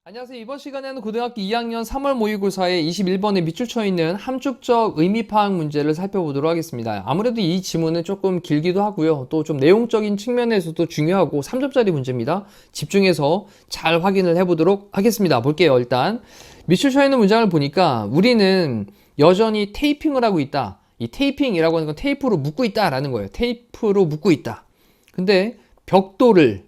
안녕하세요. 이번 시간에는 고등학교 2학년 3월 모의고사에 21번에 밑줄 쳐 있는 함축적 의미 파악 문제를 살펴보도록 하겠습니다. 아무래도 이 지문은 조금 길기도 하고요. 또 좀 내용적인 측면에서도 중요하고 3점짜리 문제입니다. 집중해서 잘 확인을 해보도록 하겠습니다. 볼게요. 일단 밑줄 쳐 있는 문장을 보니까 우리는 여전히 테이핑을 하고 있다. 이 테이핑이라고 하는 건 테이프로 묶고 있다 라는 거예요. 테이프로 묶고 있다. 근데 벽돌을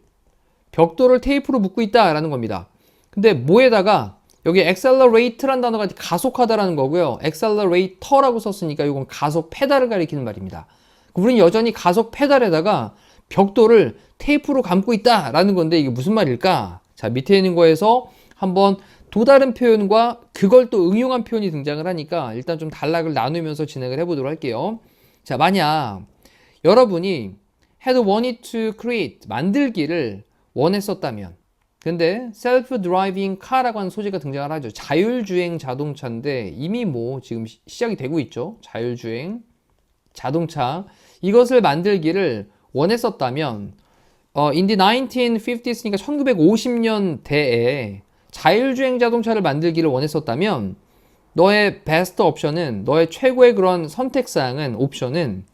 테이프로 묶고 있다 라는 겁니다. 근데 뭐에다가 여기 accelerate라는 단어가 가속하다라는 거고요. accelerator라고 썼으니까 이건 가속 페달을 가리키는 말입니다. 우리는 여전히 가속 페달에다가 벽돌을 테이프로 감고 있다라는 건데 이게 무슨 말일까? 자, 밑에 있는 거에서 한번 또 다른 표현과 그걸 또 응용한 표현이 등장을 하니까 일단 좀 단락을 나누면서 진행을 해보도록 할게요. 자, 만약 여러분이 had wanted to create, 만들기를 원했었다면, 근데 self-driving car라고 하는 소재가 등장을 하죠. 자율주행 자동차인데 이미 뭐 지금 시작이 되고 있죠. 자율주행 자동차, 이것을 만들기를 원했었다면 in the 1950s니까 1950년대에 자율주행 자동차를 만들기를 원했었다면 너의 베스트 옵션은, 너의 최고의 그런 선택사항은, 옵션은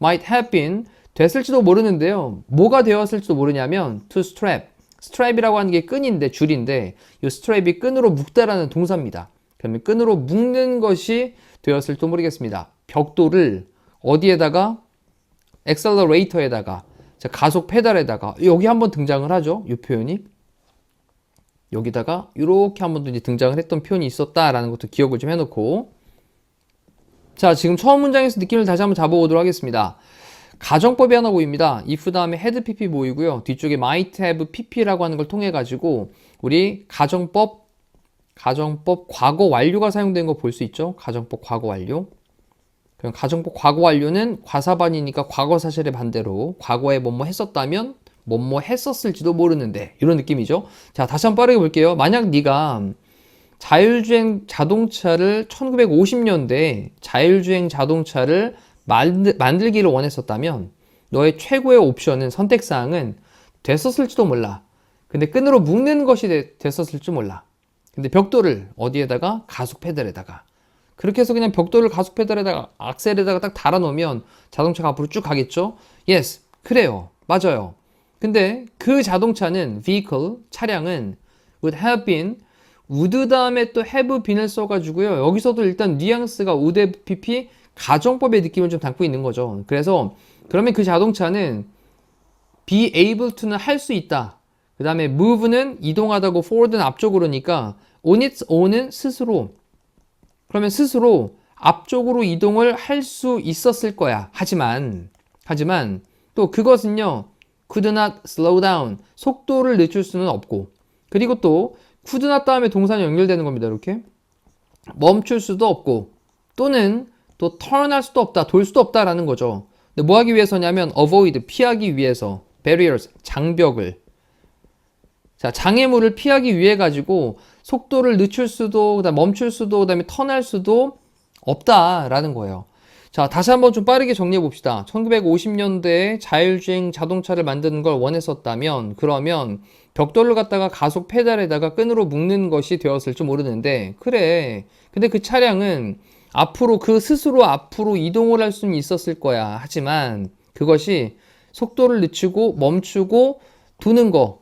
might have been, 됐을지도 모르는데요. 뭐가 되었을지도 모르냐면 to strap, 스트랩이라고 하는 게 끈인데, 줄인데 이 스트랩이 끈으로 묶다라는 동사입니다. 그러면 끈으로 묶는 것이 되었을지도 모르겠습니다. 벽돌을 어디에다가? 엑셀러레이터에다가, 가속 페달에다가, 여기 한번 등장을 하죠. 이 표현이 여기다가 이렇게 한번 이제 등장을 했던 표현이 있었다라는 것도 기억을 좀 해놓고, 자, 지금 처음 문장에서 느낌을 다시 한번 잡아보도록 하겠습니다. 가정법이 하나 보입니다. if 다음에 had pp 보이고요. 뒤쪽에 might have pp라고 하는 걸 통해 가지고 우리 가정법 과거 완료가 사용된 거 볼 수 있죠. 가정법 과거 완료. 그럼 가정법 과거 완료는 과사반이니까 과거 사실의 반대로 과거에 뭐뭐 했었다면 뭐뭐 했었을지도 모르는데, 이런 느낌이죠. 자, 다시 한번 빠르게 볼게요. 만약 네가 자율주행 자동차를 1950년대에 자율주행 자동차를 만들기를 원했었다면 너의 최고의 옵션은, 선택사항은 됐었을지도 몰라. 근데 끈으로 묶는 것이 됐었을지 몰라. 근데 벽돌을 어디에다가? 가속 페달에다가. 그렇게 해서 그냥 벽돌을 가속 페달에다가, 악셀에다가 딱 달아놓으면 자동차가 앞으로 쭉 가겠죠? Yes, 그래요. 맞아요. 근데 그 자동차는, vehicle, 차량은 would have been, would 다음에 또 have been을 써가지고요. 여기서도 일단 뉘앙스가 would have pp, 가정법의 느낌을 좀 담고 있는 거죠. 그래서 그러면 그 자동차는 be able to는 할 수 있다. 그 다음에 move는 이동하다고, forward는 앞쪽으로니까 on its own은 스스로. 그러면 스스로 앞쪽으로 이동을 할 수 있었을 거야. 하지만 또 그것은요, could not slow down, 속도를 늦출 수는 없고, 그리고 또 could not 다음에 동사는 연결되는 겁니다. 이렇게 멈출 수도 없고, 또는 또 turn할 수도 없다, 돌 수도 없다라는 거죠. 근데 뭐 하기 위해서냐면 avoid, 피하기 위해서, barriers, 장벽을, 자, 장애물을 피하기 위해 가지고 속도를 늦출 수도, 그다음 멈출 수도, 그다음에 턴할 수도 없다라는 거예요. 자, 다시 한번 좀 빠르게 정리해 봅시다. 1950년대에 자율주행 자동차를 만드는 걸 원했었다면, 그러면 벽돌을 갖다가 가속 페달에다가 끈으로 묶는 것이 되었을지 모르는데, 그래, 근데 그 차량은 앞으로, 그 스스로 앞으로 이동을 할 수는 있었을 거야. 하지만 그것이 속도를 늦추고 멈추고 두는 거,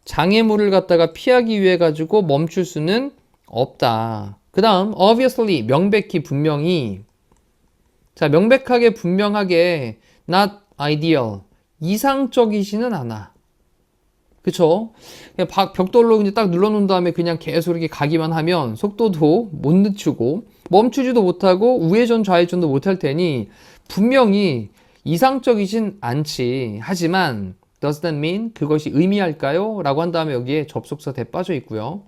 장애물을 갖다가 피하기 위해 가지고 멈출 수는 없다. 그 다음 obviously, 명백히, 분명히. 자, 명백하게, 분명하게 not ideal, 이상적이지는 않아. 그쵸? 그냥 벽돌로 그냥 딱 눌러놓은 다음에 그냥 계속 이렇게 가기만 하면 속도도 못 늦추고 멈추지도 못하고 우회전 좌회전도 못할 테니 분명히 이상적이진 않지. 하지만 does that mean, 그것이 의미할까요? 라고 한 다음에 여기에 접속사 대 빠져 있고요.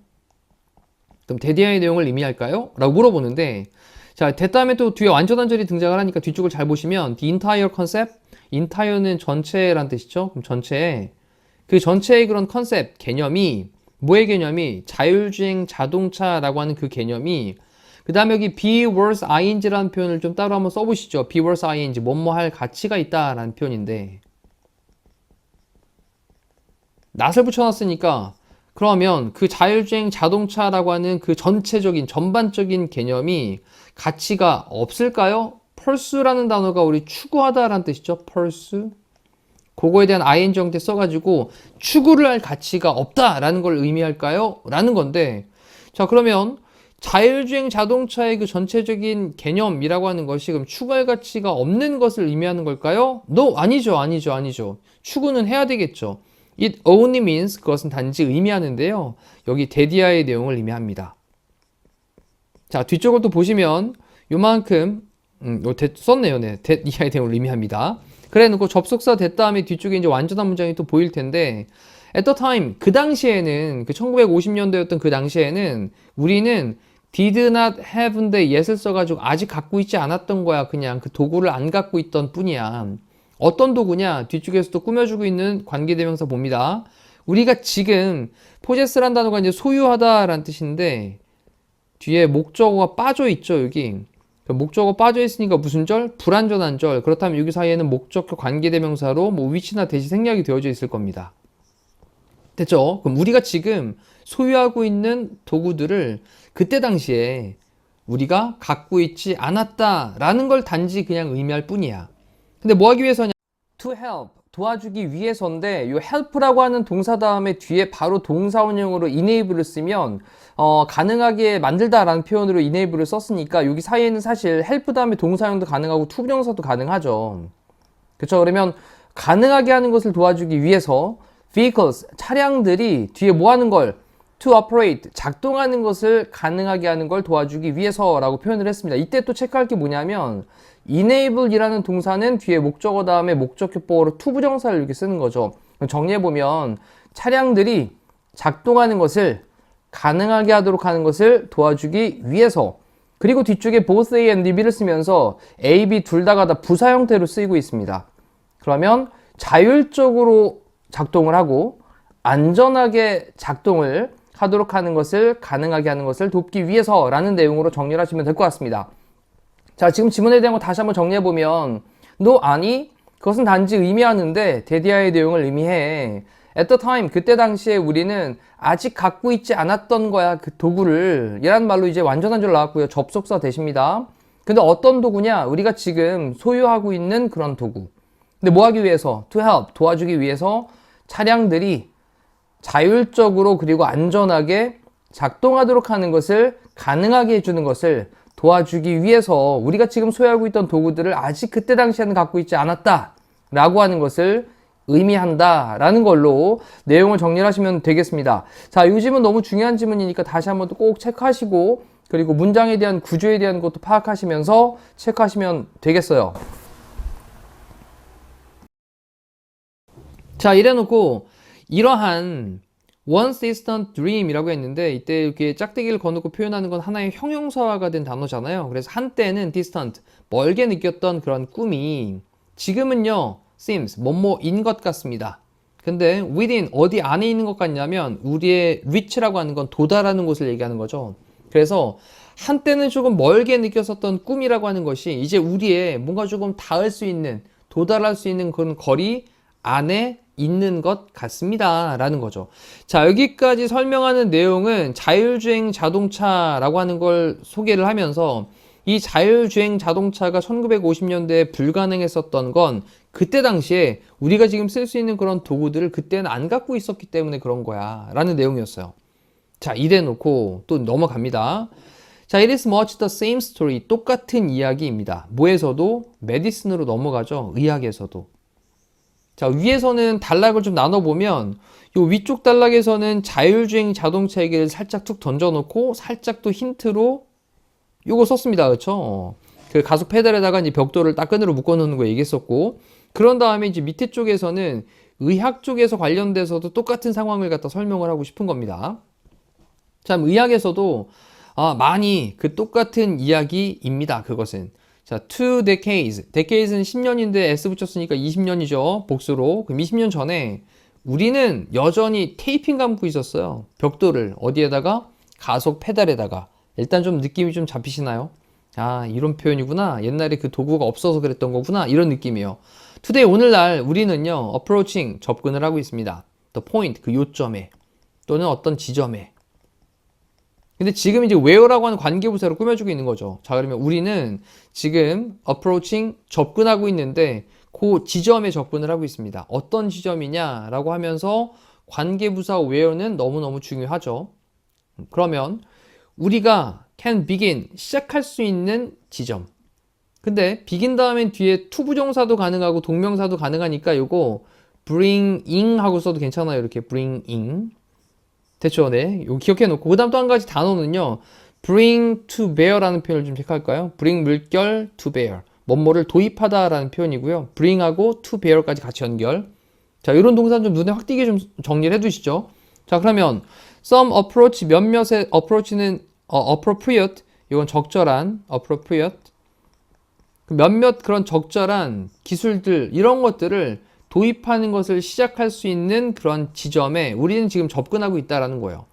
그럼 대디아의 내용을 의미할까요? 라고 물어보는데, 자, 대 다음에 또 뒤에 완전 한절이 등장을 하니까 뒤쪽을 잘 보시면 the entire concept, entire는 전체란 뜻이죠. 그럼 전체에, 그 전체의 그런 컨셉, 개념이, 뭐의 개념이? 자율주행 자동차라고 하는 그 개념이, 그 다음에 여기 be worth ing라는 표현을 좀 따로 한번 써보시죠. be worth ing, 뭐뭐 할 가치가 있다라는 표현인데 not을 붙여놨으니까 그러면 그 자율주행 자동차라고 하는 그 전체적인 전반적인 개념이 가치가 없을까요? pursue라는 단어가 우리 추구하다라는 뜻이죠. pursue. 그거에 대한 ing 형태 써가지고 추구를 할 가치가 없다라는 걸 의미할까요? 라는 건데, 자 그러면 자율주행 자동차의 그 전체적인 개념이라고 하는 것이 그럼 추구할 가치가 없는 것을 의미하는 걸까요? No, 아니죠. 추구는 해야 되겠죠. It only means, 그것은 단지 의미하는데요. 여기 데디아의 내용을 의미합니다. 자, 뒤쪽을 또 보시면 요만큼 썼네요. 네, 데디아의 내용을 의미합니다. 그래 놓고 접속사 that 다음에 뒤쪽에 이제 완전한 문장이 또 보일 텐데, at the time, 그 당시에는, 그 1950년대였던 그 당시에는 우리는 did not have인데 yes을 써가지고 아직 갖고 있지 않았던 거야. 그냥 그 도구를 안 갖고 있던 뿐이야. 어떤 도구냐? 뒤쪽에서 또 꾸며주고 있는 관계대명사 봅니다. 우리가 지금 possess라는 단어가 이제 소유하다라는 뜻인데 뒤에 목적어가 빠져 있죠, 여기. 목적어 빠져 있으니까 무슨 절? 불완전한 절. 그렇다면 여기 사이에는 목적격 관계대명사로 뭐 위치나 대시 생략이 되어져 있을 겁니다. 됐죠? 그럼 우리가 지금 소유하고 있는 도구들을 그때 당시에 우리가 갖고 있지 않았다라는 걸 단지 그냥 의미할 뿐이야. 근데 뭐 하기 위해서냐? to help, 도와주기 위해서인데 이 help라고 하는 동사 다음에 뒤에 바로 동사원형으로 enable을 쓰면 가능하게 만들다라는 표현으로 enable을 썼으니까 여기 사이에는 사실 help 다음에 동사형도 가능하고 투부정사도 가능하죠. 그렇죠? 그러면 가능하게 하는 것을 도와주기 위해서 vehicles, 차량들이 뒤에 뭐 하는 걸? to operate, 작동하는 것을 가능하게 하는 걸 도와주기 위해서라고 표현을 했습니다. 이때 또 체크할 게 뭐냐면 enable이라는 동사는 뒤에 목적어 다음에 목적격보어로 투부정사를 이렇게 쓰는 거죠. 정리해보면 차량들이 작동하는 것을 가능하게 하도록 하는 것을 도와주기 위해서, 그리고 뒤쪽에 both A and B를 쓰면서 A, B 둘 다가 다 부사 형태로 쓰이고 있습니다. 그러면 자율적으로 작동을 하고 안전하게 작동을 하도록 하는 것을 가능하게 하는 것을 돕기 위해서라는 내용으로 정리를 하시면 될 것 같습니다. 자, 지금 지문에 대한 거 다시 한번 정리해보면 no, 아니, 그것은 단지 의미하는데 데디아의 내용을 의미해. at the time, 그때 당시에 우리는 아직 갖고 있지 않았던 거야, 그 도구를. 이란 말로 이제 완전한 줄 나왔고요. 접속사 대십니다. 근데 어떤 도구냐? 우리가 지금 소유하고 있는 그런 도구. 근데 뭐 하기 위해서? to help, 도와주기 위해서 차량들이 자율적으로 그리고 안전하게 작동하도록 하는 것을 가능하게 해주는 것을 도와주기 위해서 우리가 지금 소유하고 있던 도구들을 아직 그때 당시에는 갖고 있지 않았다 라고 하는 것을 의미한다 라는 걸로 내용을 정리를 하시면 되겠습니다. 자, 이 지문 너무 중요한 지문이니까 다시 한번 또 꼭 체크하시고 그리고 문장에 대한 구조에 대한 것도 파악하시면서 체크하시면 되겠어요. 자, 이래놓고 이러한 once distant dream이라고 했는데 이때 이렇게 짝대기를 거놓고 표현하는 건 하나의 형용사화가 된 단어잖아요. 그래서 한때는 distant, 멀게 느꼈던 그런 꿈이 지금은요 seems, 뭐뭐인 것 같습니다. 근데 within, 어디 안에 있는 것 같냐면 우리의 reach라고 하는 건 도달하는 곳을 얘기하는 거죠. 그래서 한때는 조금 멀게 느꼈었던 꿈이라고 하는 것이 이제 우리의 뭔가 조금 닿을 수 있는, 도달할 수 있는 그런 거리 안에 있는 것 같습니다 라는 거죠. 자, 여기까지 설명하는 내용은 자율주행 자동차라고 하는 걸 소개를 하면서 이 자율주행 자동차가 1950년대에 불가능했었던 건 그때 당시에 우리가 지금 쓸 수 있는 그런 도구들을 그때는 안 갖고 있었기 때문에 그런 거야 라는 내용이었어요. 자, 이래 놓고 또 넘어갑니다. 자, it is much the same story, 똑같은 이야기입니다. 뭐에서도? 메디슨으로 넘어가죠. 의학에서도. 자, 위에서는 단락을 좀 나눠보면 요 위쪽 단락에서는 자율주행 자동차 얘기를 살짝 툭 던져놓고 살짝 또 힌트로 요거 썼습니다. 그렇죠? 그 가속 페달에다가 이제 벽돌을 딱 끈으로 묶어놓는 거 얘기했었고, 그런 다음에 이제 밑에 쪽에서는 의학 쪽에서 관련돼서도 똑같은 상황을 갖다 설명을 하고 싶은 겁니다. 참, 의학에서도 많이 그 똑같은 이야기입니다. 그것은. 자, two decades. decades는 10년인데 S 붙였으니까 20년이죠. 복수로. 그럼 20년 전에 우리는 여전히 테이핑 감고 있었어요. 벽돌을. 어디에다가? 가속 페달에다가. 일단 좀 느낌이 좀 잡히시나요? 아, 이런 표현이구나. 옛날에 그 도구가 없어서 그랬던 거구나. 이런 느낌이에요. today, 오늘날 우리는요, approaching, 접근을 하고 있습니다. the point, 그 요점에. 또는 어떤 지점에. 근데 지금 이제 where라고 하는 관계부사로 꾸며주고 있는 거죠. 자, 그러면 우리는 지금 approaching, 접근하고 있는데 그 지점에 접근을 하고 있습니다. 어떤 지점이냐라고 하면서 관계부사 where는 너무너무 중요하죠. 그러면 우리가 can begin, 시작할 수 있는 지점. 근데 begin 다음엔 뒤에 투부정사도 가능하고 동명사도 가능하니까 요거 bringing 하고 써도 괜찮아요. 이렇게 bringing. 됐죠? 네. 이거 기억해 놓고. 그 다음 또 한 가지 단어는요. bring to bear라는 표현을 좀 체크할까요? bring 물결 to bear. 뭐뭐를 도입하다 라는 표현이고요. bring하고 to bear까지 같이 연결. 자, 이런 동사는 좀 눈에 확 띄게 좀 정리를 해 두시죠. 자, 그러면 some approach, 몇몇의 approach는 appropriate. 이건 적절한 appropriate. 몇몇 그런 적절한 기술들, 이런 것들을 도입하는 것을 시작할 수 있는 그런 지점에 우리는 지금 접근하고 있다라는 거예요.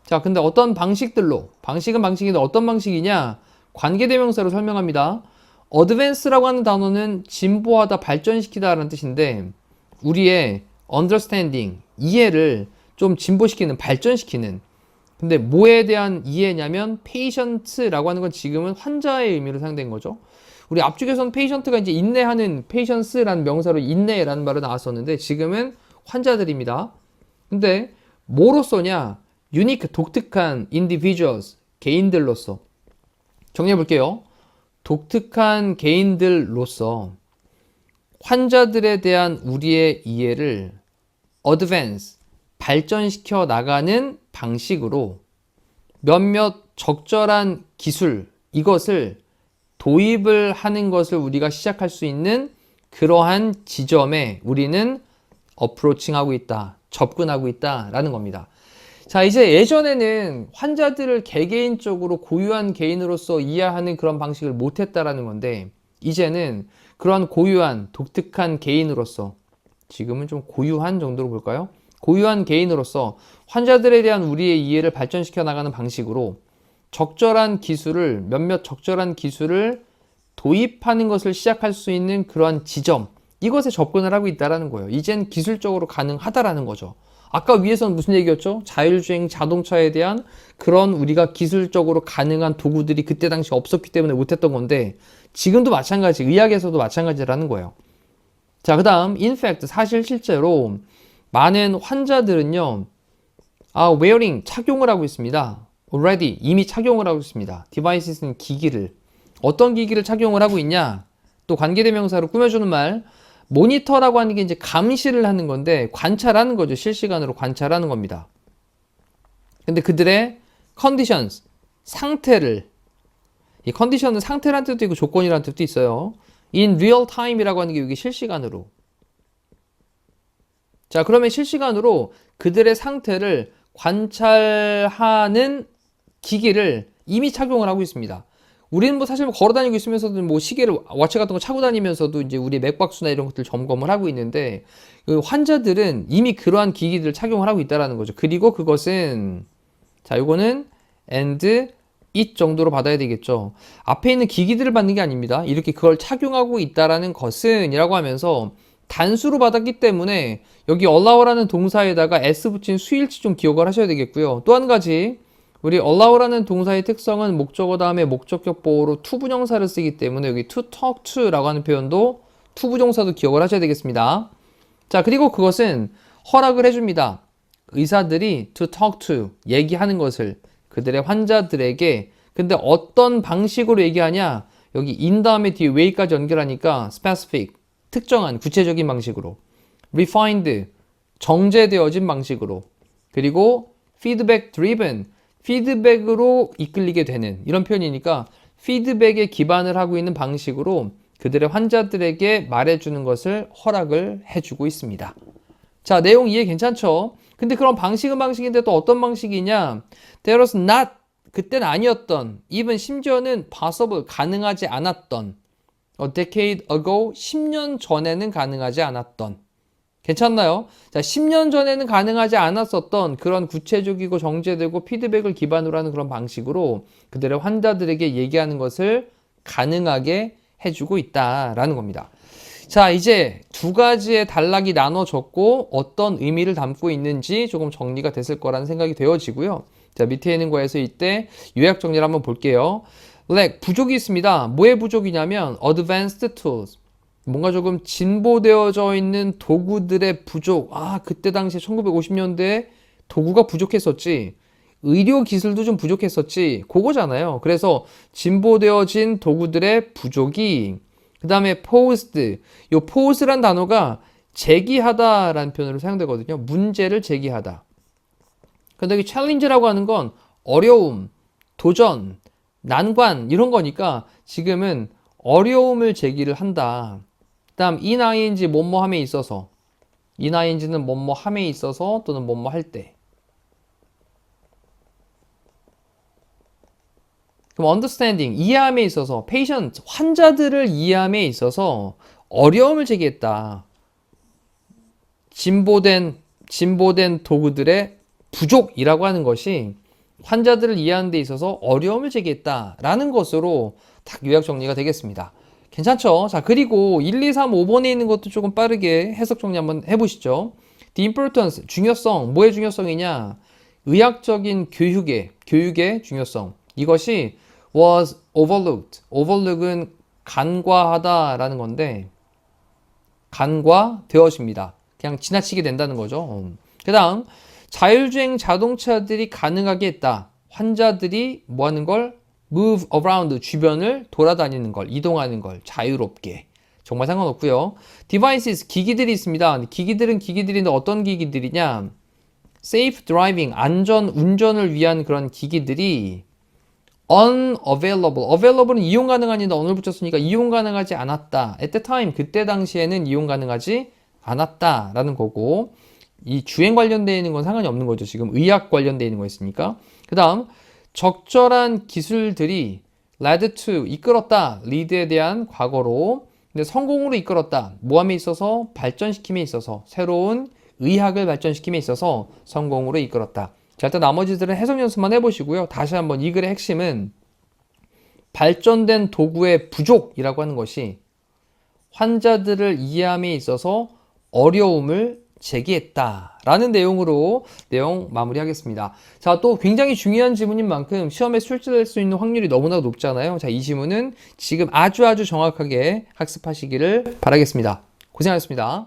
자, 근데 어떤 방식들로, 방식은 방식인데 어떤 방식이냐? 관계대명사로 설명합니다. advance라고 하는 단어는 진보하다, 발전시키다 라는 뜻인데 우리의 understanding, 이해를 좀 진보시키는, 발전시키는. 근데 뭐에 대한 이해냐면 patient라고 하는 건 지금은 환자의 의미로 사용된 거죠. 우리 앞쪽에서는 patient가 이제 인내하는 patience라는 명사로 인내라는 말이 나왔었는데 지금은 환자들입니다. 근데 뭐로서냐? unique, 독특한 individuals, 개인들로서. 정리해 볼게요. 독특한 개인들로서 환자들에 대한 우리의 이해를 advance, 발전시켜 나가는 방식으로 몇몇 적절한 기술, 이것을 도입을 하는 것을 우리가 시작할 수 있는 그러한 지점에 우리는 어프로칭하고 있다, 접근하고 있다라는 겁니다. 자, 이제 예전에는 환자들을 개개인적으로 고유한 개인으로서 이해하는 그런 방식을 못했다라는 건데 이제는 그러한 고유한 독특한 개인으로서, 지금은 좀 고유한 정도로 볼까요? 고유한 개인으로서 환자들에 대한 우리의 이해를 발전시켜 나가는 방식으로 적절한 기술을, 몇몇 적절한 기술을 도입하는 것을 시작할 수 있는 그러한 지점, 이것에 접근을 하고 있다는 거예요. 이젠 기술적으로 가능하다라는 거죠. 아까 위에서는 무슨 얘기였죠? 자율주행 자동차에 대한 그런 우리가 기술적으로 가능한 도구들이 그때 당시 없었기 때문에 못했던 건데 지금도 마찬가지, 의학에서도 마찬가지라는 거예요. 자, 그 다음 in fact, 사실 실제로 많은 환자들은요 wearing, 착용을 하고 있습니다. already, 이미 착용을 하고 있습니다. devices는 기기를. 어떤 기기를 착용을 하고 있냐? 또 관계대명사로 꾸며주는 말, 모니터라고 하는 게 이제 감시를 하는 건데 관찰하는 거죠. 실시간으로 관찰하는 겁니다. 근데 그들의 conditions, 상태를, 이 컨디션은 상태란 뜻도 있고 조건이란 뜻도 있어요. in real time이라고 하는 게 이게 실시간으로. 자, 그러면 실시간으로 그들의 상태를 관찰하는 기기를 이미 착용을 하고 있습니다. 우리는 뭐 사실 걸어 다니고 있으면서도 뭐 시계를, 와치 같은 거 차고 다니면서도 이제 우리 맥박수나 이런 것들 점검을 하고 있는데 그 환자들은 이미 그러한 기기들을 착용을 하고 있다는 거죠. 그리고 그것은, 자, 요거는 and it 정도로 받아야 되겠죠. 앞에 있는 기기들을 받는 게 아닙니다. 이렇게 그걸 착용하고 있다라는 것은 이라고 하면서 단수로 받았기 때문에 여기 allow라는 동사에다가 s 붙인 수일치 좀 기억을 하셔야 되겠고요. 또 한 가지, 우리 allow라는 동사의 특성은 목적어 다음에 목적격 보호로 to 부정사를 쓰기 때문에 여기 to talk to 라고 하는 표현도 to 부정사도 기억을 하셔야 되겠습니다. 자, 그리고 그것은 허락을 해줍니다. 의사들이 to talk to, 얘기하는 것을 그들의 환자들에게. 근데 어떤 방식으로 얘기하냐? 여기 in 다음에 뒤에 way까지 연결하니까 specific, 특정한 구체적인 방식으로, refined, 정제되어진 방식으로, 그리고 feedback driven, 피드백으로 이끌리게 되는 이런 표현이니까 피드백에 기반을 하고 있는 방식으로 그들의 환자들에게 말해주는 것을 허락을 해주고 있습니다. 자, 내용 이해 괜찮죠? 근데 그런 방식은 방식인데 또 어떤 방식이냐? There was not, 그때는 아니었던, even 심지어는 possible, 가능하지 않았던, a decade ago, 10년 전에는 가능하지 않았던, 괜찮나요? 자, 10년 전에는 가능하지 않았었던 그런 구체적이고 정제되고 피드백을 기반으로 하는 그런 방식으로 그들의 환자들에게 얘기하는 것을 가능하게 해주고 있다라는 겁니다. 자, 이제 두 가지의 단락이 나눠졌고 어떤 의미를 담고 있는지 조금 정리가 됐을 거라는 생각이 되어지고요. 자, 밑에 있는 거에서 이때 요약 정리를 한번 볼게요. 부족이 있습니다. 뭐의 부족이냐면 advanced tools. 뭔가 조금 진보되어져 있는 도구들의 부족. 그때 당시에 1950년대에 도구가 부족했었지. 의료 기술도 좀 부족했었지. 그거잖아요. 그래서 진보되어진 도구들의 부족이 그 다음에 posed. 요 pose란 단어가 제기하다라는 표현으로 사용되거든요. 문제를 제기하다. 근데 이 challenge라고 하는 건 어려움, 도전, 난관 이런 거니까 지금은 어려움을 제기를 한다. 그 다음 ing 뭐뭐함에 있어서 ing는 뭐뭐함에 있어서 또는 뭐뭐 할 때. 그럼 understanding 이해함에 있어서 patient 환자들을 이해함에 있어서 어려움을 제기했다. 진보된 도구들의 부족이라고 하는 것이 환자들을 이해하는 데 있어서 어려움을 제기했다라는 것으로 딱 요약 정리가 되겠습니다. 괜찮죠? 자, 그리고 1, 2, 3, 5번에 있는 것도 조금 빠르게 해석 정리 한번 해보시죠. The importance, 중요성, 뭐의 중요성이냐? 의학적인 교육의 중요성. 이것이 was overlooked. overlook은 간과하다라는 건데, 간과되어집니다. 그냥 지나치게 된다는 거죠. 그 다음, 자율주행 자동차들이 가능하게 했다. 환자들이 뭐 하는 걸? move around, 주변을 돌아다니는 걸, 이동하는 걸, 자유롭게. 정말 상관없고요. devices, 기기들이 있습니다. 기기들인데 어떤 기기들이냐? safe driving, 안전 운전을 위한 그런 기기들이 unavailable, available은 이용 가능한인데 on을 붙였으니까 이용 가능하지 않았다. at the time, 그때 당시에는 이용 가능하지 않았다라는 거고, 이 주행 관련되어 있는 건 상관이 없는 거죠. 지금 의학 관련되어 있는 거였으니까. 그 다음 적절한 기술들이 led to, 이끌었다. lead에 대한 과거로. 근데 성공으로 이끌었다. 뭐함에 있어서? 발전시킴에 있어서. 새로운 의학을 발전시킴에 있어서 성공으로 이끌었다. 자, 일단 나머지들은 해석 연습만 해보시고요. 다시 한번 이 글의 핵심은 발전된 도구의 부족이라고 하는 것이 환자들을 이해함에 있어서 어려움을 제기했다라는 내용으로 내용 마무리하겠습니다. 자, 또 굉장히 중요한 지문인 만큼 시험에 출제될 수 있는 확률이 너무나 높잖아요. 자, 이 지문은 지금 아주 정확하게 학습하시기를 바라겠습니다. 고생하셨습니다.